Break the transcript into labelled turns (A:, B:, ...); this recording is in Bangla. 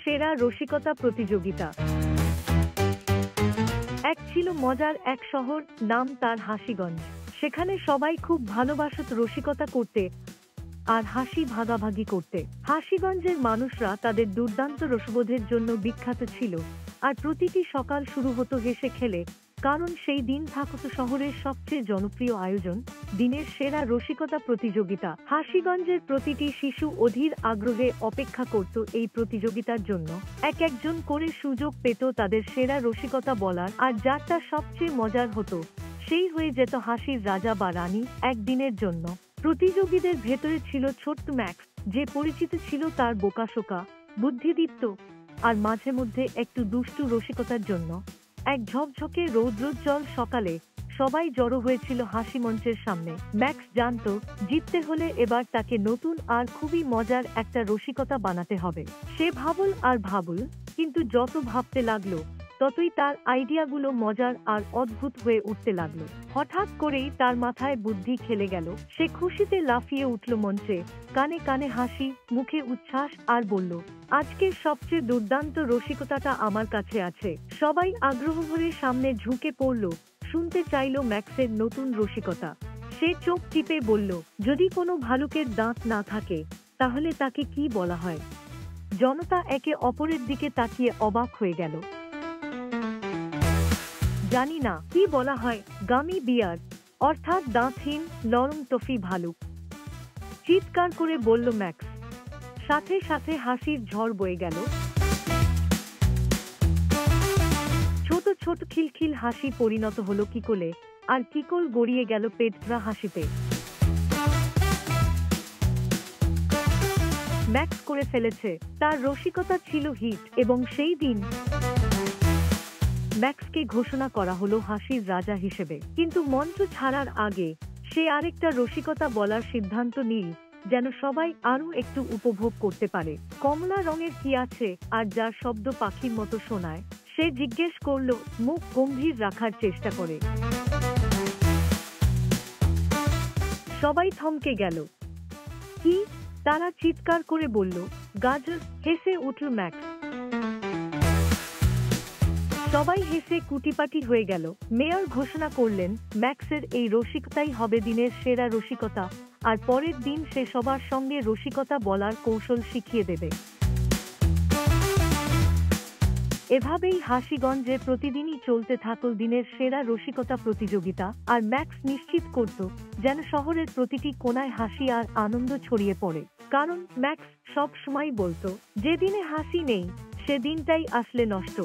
A: সেরা রসিকতা প্রতিযোগিতা। এক ছিল মজার এক শহর, নাম তার হাসিগঞ্জ। সেখানে সবাই খুব ভালোবাসত রসিকতা করতে আর হাসি ভাগাভাগি করতে। হাসিগঞ্জের মানুষরা তাদের দুর্দান্ত রসবোধের জন্য বিখ্যাত ছিল, আর প্রতিটি সকাল শুরু হতো হেসে খেলে, কারণ সেই দিন থাকত শহরের সবচেয়ে জনপ্রিয় আয়োজন, দিনের সেরা রসিকতা প্রতিযোগিতা। হাসিগঞ্জের প্রতিটি শিশু অধীর আগ্রহে অপেক্ষা করত এই প্রতিযোগিতার জন্য। একজন করে সুযোগ পেত তাদের সেরা রসিকতা বলার, আর যারটা সবচেয়ে মজার হতো সেই হয়ে যেত হাসির রাজা বা রানী একদিনের জন্য। প্রতিযোগীদের ভেতরে ছিল ছোট্ট ম্যাক্স, যে পরিচিত ছিল তার বোকাশোকা, বুদ্ধিদীপ্ত আর মাঝে মধ্যে একটু দুষ্টু রসিকতার জন্য। এক ঝকঝকে রৌদ্রোজ্জ্বল সকালে সবাই জড়ো হয়েছিল হাসি মঞ্চের সামনে। ম্যাক্স জানত জিততে হলে এবার তাকে নতুন আর খুবই মজার একটা রসিকতা বানাতে হবে। সে ভাবল, কিন্তু যত ভাবতে লাগলো ততই তার আইডিয়াগুলো মজার আর অদ্ভুত হয়ে উঠতে লাগলো। হঠাৎ করেই তার মাথায় বুদ্ধি খেলে গেল। সে খুশিতে লাফিয়ে উঠল মঞ্চে, কানে কানে হাসি, মুখে উচ্ছ্বাস, আর বলল, আজকের সবচেয়ে দুর্দান্ত রসিকতাটা আমার কাছে আছে। সবাই আগ্রহ ভরে সামনে ঝুঁকে পড়ল, শুনতে চাইল ম্যাক্সের নতুন রসিকতা। সে চোখ টিপে বলল, যদি কোনো ভালুকের দাঁত না থাকে তাহলে তাকে কি বলা হয়? জনতা একে অপরের দিকে তাকিয়ে অবাক হয়ে গেল। জানি না, কি বলা হয়? গামি বিয়ার, অর্থাৎ দাঁতহীন নরম টফি ভালুক, চিৎকার করে বলল ম্যাক্স। সাথে সাথে হাসির ঝড় বয়ে গেল। ছোট ছোট খিলখিল হাসি পরিণত হলো কিকলে, আর কিকল গড়িয়ে গেল পেটভরা হাসিতে। ম্যাক্স করে ফেলেছে, তার রসিকতা ছিল হিট, এবং সেই দিন ম্যাক্সকে ঘোষণা করা হলো হাসির রাজা হিসেবে। কিন্তু মঞ্চ ছাড়ার আগে সে আরেকটা রসিকতা বলার সিদ্ধান্ত নিল, যেন সবাই আরো একটু উপভোগ করতে পারে। কমলা রঙের কি আছে আর যার শব্দ পাখির মতো শোনায়? সে জিজ্ঞেস করল, মুখ গম্ভীর রাখার চেষ্টা করে। সবাই থমকে গেল। কি? তারা চিৎকার করে বলল, গাজর। হেসে উঠল ম্যাক্স। সবাই হেসে কুটিপাটি হয়ে গেল। মেয়র ঘোষণা করলেন, ম্যাক্সের এই রসিকতাই হবে দিনের সেরা রসিকতা, আর পরের দিন সে সবার সঙ্গে রসিকতা বলার কৌশল শিখিয়ে দেবে। এভাবেই হাসিগঞ্জে প্রতিদিনই চলতে থাকল দিনের সেরা রসিকতা প্রতিযোগিতা, আর ম্যাক্স নিশ্চিত করত যেন শহরের প্রতিটি কোণায় হাসি আর আনন্দ ছড়িয়ে পড়ে। কারণ ম্যাক্স সব সময় বলতো, যেদিনে হাসি নেই সেদিনটাই আসলে নষ্ট।